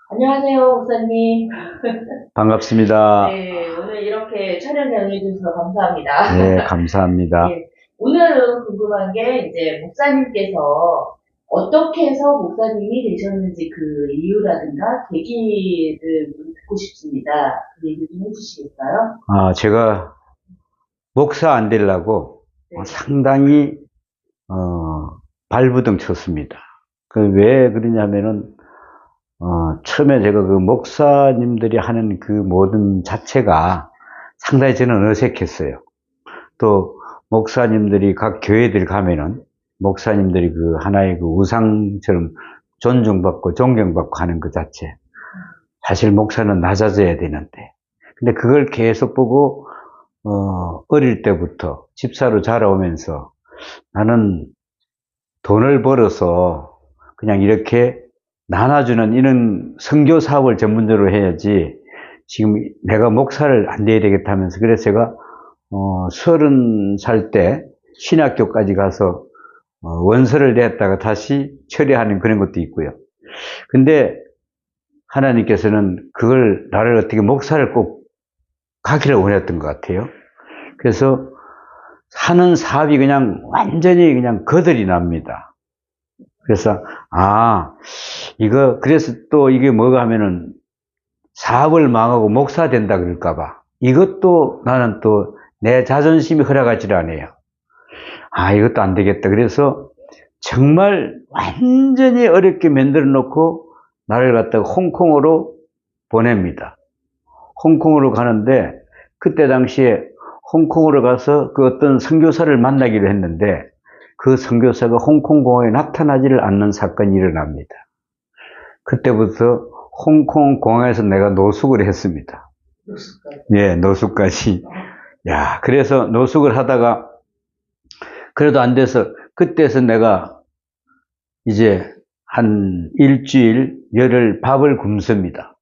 안녕하세요, 목사님. 반갑습니다. 네, 오늘 이렇게 촬영에 응해주셔서 감사합니다. 네, 감사합니다. 예, 오늘은 궁금한 게, 이제, 목사님께서 어떻게 해서 목사님이 되셨는지 그 이유라든가 계기를 좀 듣고 싶습니다. 그 얘기 좀 해주시겠어요? 제가 목사 안 되려고 네. 상당히, 발부둥 쳤습니다. 왜 그러냐면은, 처음에 제가 그 목사님들이 하는 그 모든 자체가 상당히 저는 어색했어요. 또, 목사님들이 각 교회들 가면은, 목사님들이 그 하나의 그 우상처럼 존중받고 존경받고 하는 그 자체. 사실 목사는 낮아져야 되는데. 근데 그걸 계속 보고, 어릴 때부터 집사로 자라오면서 나는 돈을 벌어서 그냥 이렇게 나눠주는 이런 선교 사업을 전문적으로 해야지 지금 내가 목사를 안 돼야 되겠다 하면서 그래서 제가 30살 때 신학교까지 가서 원서를 냈다가 다시 처리하는 그런 것도 있고요. 근데 하나님께서는 그걸 나를 어떻게 목사를 꼭 가기를 원했던 것 같아요. 그래서 하는 사업이 그냥 완전히 그냥 거들이 납니다. 그래서 그래서 또 이게 뭐가 하면은 사업을 망하고 목사 된다 그럴까봐 이것도 나는 또 내 자존심이 허락하지를 않아요. 이것도 안 되겠다. 그래서 정말 완전히 어렵게 만들어 놓고 나를 갖다가 홍콩으로 보냅니다. 홍콩으로 가는데 그때 당시에 홍콩으로 가서 그 어떤 선교사를 만나기로 했는데 그 선교사가 홍콩 공항에 나타나지를 않는 사건이 일어납니다. 그때부터 홍콩 공항에서 내가 노숙을 했습니다. 노숙까지. 예, 노숙까지. 야, 그래서 노숙을 하다가 그래도 안 돼서 그때서 내가 이제 한 일주일 열흘 밥을 굶습니다.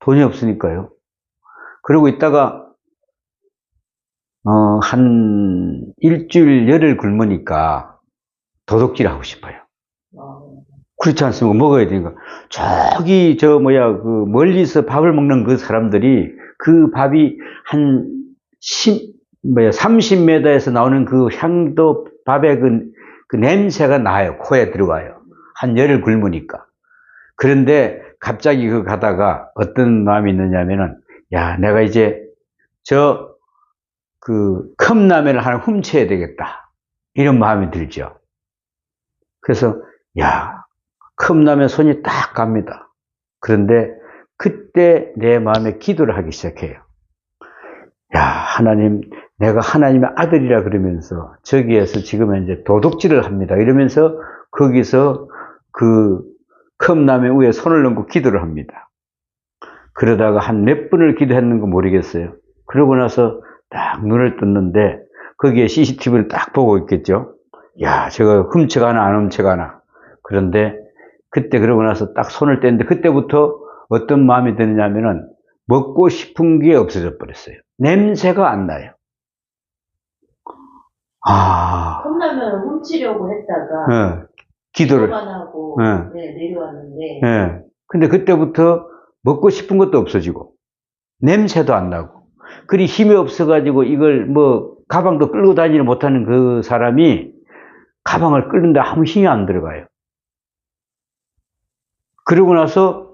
돈이 없으니까요. 그러고 있다가 한 일주일 열흘 굶으니까 도둑질 하고 싶어요. 그렇지 않습니까? 먹어야 되니까. 저기, 그, 멀리서 밥을 먹는 그 사람들이 그 밥이 한 30m에서 나오는 그 향도 밥의 그 냄새가 나요. 코에 들어와요. 한 열흘 굶으니까. 그런데 갑자기 그 가다가 어떤 마음이 있느냐면은, 야, 내가 이제 컵라면을 하나 훔쳐야 되겠다. 이런 마음이 들죠. 그래서, 야, 컵라면 손이 딱 갑니다. 그런데 그때 내 마음에 기도를 하기 시작해요. 야, 하나님, 내가 하나님의 아들이라 그러면서 저기에서 지금 이제 도둑질을 합니다. 이러면서 거기서 그 컵라면 위에 손을 얹고 기도를 합니다. 그러다가 한 몇 분을 기도했는가 모르겠어요. 그러고 나서 딱 눈을 떴는데 거기에 CCTV를 딱 보고 있겠죠. 야, 저거 훔쳐가나 안 훔쳐가나. 그런데 그때 그러고 나서 딱 손을 뗐는데 그때부터 어떤 마음이 드느냐면은 먹고 싶은 게 없어져 버렸어요. 냄새가 안 나요. 컵라면을 훔치려고 했다가 기도를 기도만 하고 내려왔는데 근데 그때부터 먹고 싶은 것도 없어지고 냄새도 안 나고 그리 힘이 없어가지고 이걸 가방도 끌고 다니지 못하는 그 사람이 가방을 끌는데 아무 힘이 안 들어가요. 그러고 나서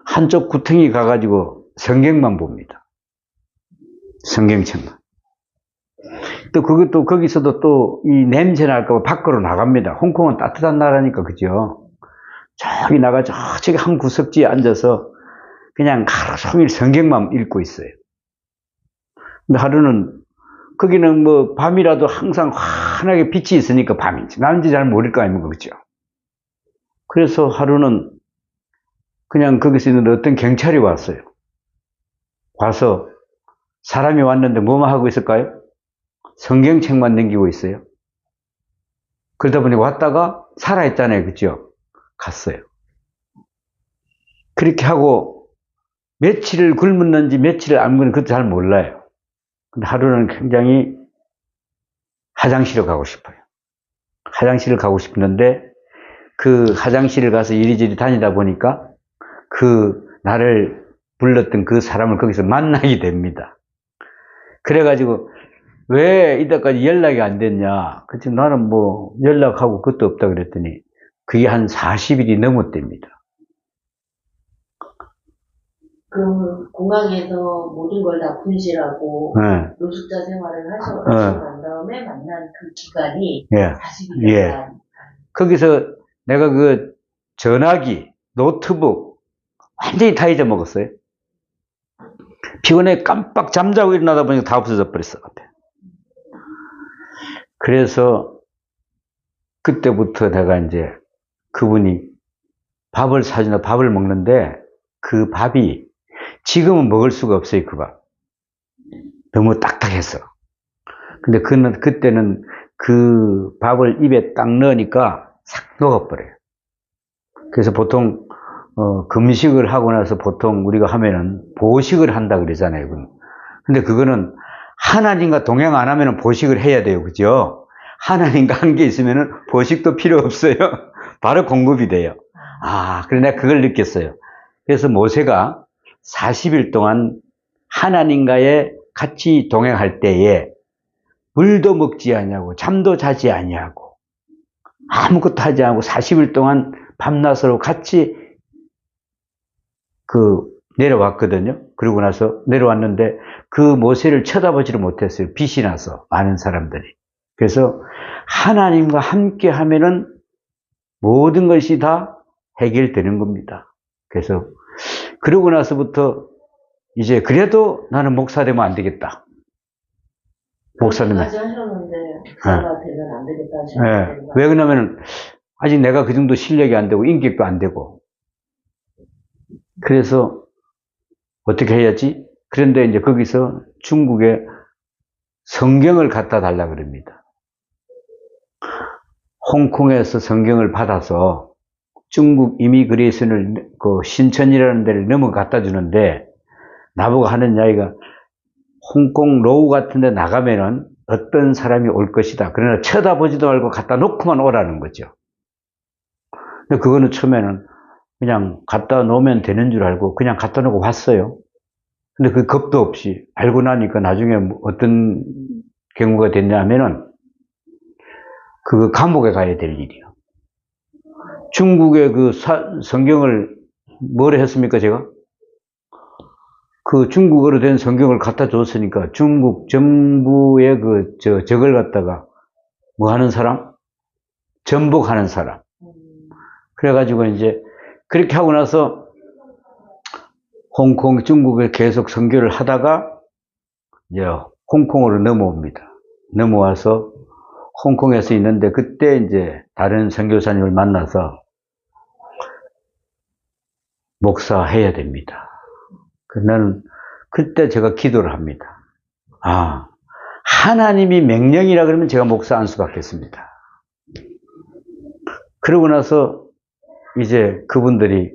한쪽 구덩이 가가지고 성경만 봅니다. 성경책만. 거기서도 또 이 냄새 날까봐 밖으로 나갑니다. 홍콩은 따뜻한 나라니까, 그죠? 저기 저기 한 구석지에 앉아서 그냥 하루 종일 성경만 읽고 있어요. 근데 하루는, 거기는 밤이라도 항상 환하게 빛이 있으니까 밤인지, 낮인지 잘 모를 거 아닙니까, 그죠? 그래서 하루는 그냥 거기서 있는 어떤 경찰이 왔어요. 와서 사람이 왔는데 뭐만 하고 있을까요? 성경책만 넘기고 있어요. 그러다 보니 왔다가 살아있잖아요. 그죠? 갔어요. 그렇게 하고 며칠을 굶었는지 며칠을 안 굶었는지 그것도 잘 몰라요. 근데 하루는 굉장히 화장실을 가고 싶어요. 화장실을 가고 싶었는데 그 화장실을 가서 이리저리 다니다 보니까 나를 불렀던 그 사람을 거기서 만나게 됩니다. 그래가지고, 왜 이때까지 연락이 안 됐냐? 그치, 나는 뭐, 연락하고 그것도 없다 그랬더니, 그게 한 40일이 넘었답니다. 그 공항에서 모든 걸 다 분실하고 네. 노숙자 생활을 하시고 난 다음에 만난 그 기간이 예. 40일이었다. 예. 거기서 내가 그 전화기, 노트북 완전히 다 잊어먹었어요. 피곤해 깜빡 잠자고 일어나다 보니까 다 없어져 버렸어. 그래서 그때부터 내가 이제 그분이 밥을 사주나 밥을 먹는데 그 밥이 지금은 먹을 수가 없어요. 그 밥. 너무 딱딱했어. 근데 그때는 그 밥을 입에 딱 넣으니까 싹 녹아버려요. 그래서 보통 금식을 하고 나서 보통 우리가 하면은 보식을 한다 그러잖아요. 근데 그거는 하나님과 동행 안 하면은 보식을 해야 돼요. 그죠? 하나님과 함께 있으면은 보식도 필요 없어요. 바로 공급이 돼요. 그래 내가 그걸 느꼈어요. 그래서 모세가 40일 동안 하나님과의 같이 동행할 때에 물도 먹지 아니하고 잠도 자지 아니하고 아무것도 하지 않고 40일 동안 밤낮으로 같이 내려왔거든요. 그러고 나서 내려왔는데 그 모세를 쳐다보지를 못했어요. 빛이 나서 많은 사람들이. 그래서 하나님과 함께 하면은 모든 것이 다 해결되는 겁니다. 그래서 그러고 나서부터 이제 그래도 나는 목사 되면 안 되겠다. 목사 되면. 까지 하셨는데 목사가 되면 안 되겠다 하셨는데. 네. 왜 그러냐면 아직 내가 그 정도 실력이 안 되고 인격도 안 되고. 그래서 어떻게 해야지? 그런데 이제 거기서 중국에 성경을 갖다 달라 그럽니다. 홍콩에서 성경을 받아서 중국 이미그레이션을 그 신천이라는 데를 넘어 갖다 주는데 나보고 하는 이야기가 홍콩 로우 같은 데 나가면은 어떤 사람이 올 것이다. 그러나 쳐다보지도 말고 갖다 놓고만 오라는 거죠. 근데 그거는 처음에는 그냥 갖다 놓으면 되는 줄 알고 그냥 갖다 놓고 왔어요. 근데 그 겁도 없이 알고 나니까 나중에 어떤 경우가 됐냐면은 그 감옥에 가야 될 일이요. 중국의 그 성경을 뭐래 했습니까, 제가? 그 중국어로 된 성경을 갖다 줬으니까 중국 정부의 저걸 갖다가 뭐 하는 사람? 전복하는 사람. 그래가지고 이제 그렇게 하고 나서 홍콩, 중국에 계속 선교를 하다가 이제 홍콩으로 넘어옵니다. 넘어와서 홍콩에서 있는데 그때 이제 다른 선교사님을 만나서 목사해야 됩니다. 나는 그때 제가 기도를 합니다. 하나님이 명령이라 그러면 제가 목사 안 수밖겠습니다. 그러고 나서 이제 그분들이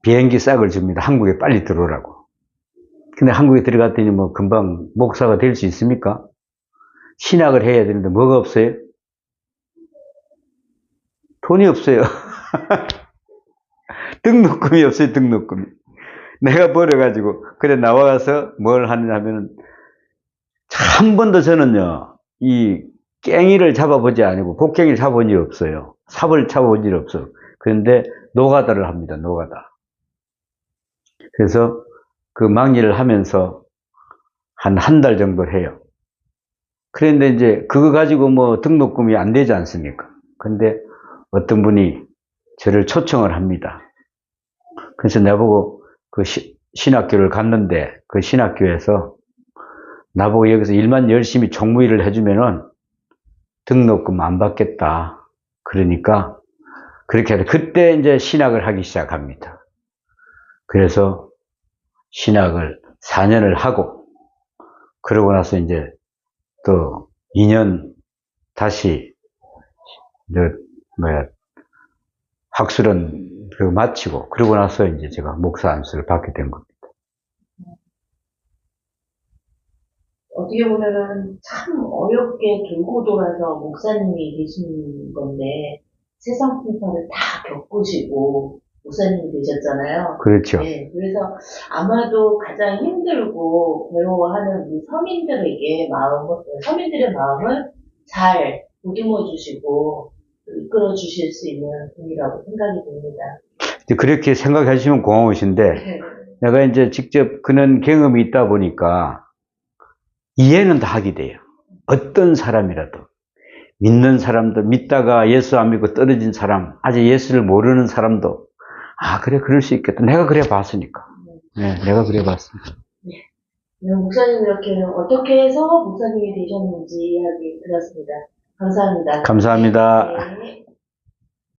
비행기 싹을 줍니다. 한국에 빨리 들어오라고. 근데 한국에 들어갔더니 뭐 금방 목사가 될 수 있습니까? 신학을 해야 되는데 뭐가 없어요? 돈이 없어요. 등록금이 없어요, 등록금이. 내가 벌어가지고, 그래, 나와서 뭘 하느냐 하면은, 한 번도 저는요, 이 깽이를 잡아보지 않고, 곡괭이를 잡아본 일이 없어요. 삽을 잡아본 일이 없어요. 그런데, 노가다를 합니다, 노가다. 그래서, 그 막일을 하면서, 한 달 정도 해요. 그런데 이제, 그거 가지고 뭐 등록금이 안 되지 않습니까? 근데, 어떤 분이 저를 초청을 합니다. 그래서 나보고 그 신학교를 갔는데 그 신학교에서 나보고 여기서 일만 열심히 총무일을 해주면은 등록금 안 받겠다. 그러니까 그렇게 해서 그때 이제 신학을 하기 시작합니다. 그래서 신학을 4년을 하고 그러고 나서 이제 또 2년 다시 학술은 마치고 그러고 나서 이제 제가 목사 안수를 받게 된 겁니다. 어떻게 보면은 참 어렵게 돌고 돌아서 목사님이 되신 건데 세상 풍파를 다 겪으시고 목사님이 되셨잖아요. 그렇죠. 네, 그래서 아마도 가장 힘들고 괴로워하는 우리 서민들의 마음을 잘 보듬어 주시고 이끌어 주실 수 있는 분이라고 생각이 듭니다. 이제 그렇게 생각해 주시면 고마우신데, 네. 내가 이제 직접 그런 경험이 있다 보니까 이해는 다 하게 돼요. 어떤 사람이라도. 믿는 사람도, 믿다가 예수 안 믿고 떨어진 사람, 아직 예수를 모르는 사람도, 아, 그래, 그럴 수 있겠다. 내가 그래 봤으니까. 네, 내가 그래 봤으니까. 네, 목사님 이렇게 어떻게 해서 목사님이 되셨는지 이야기 들었습니다. 감사합니다. 감사합니다. 네.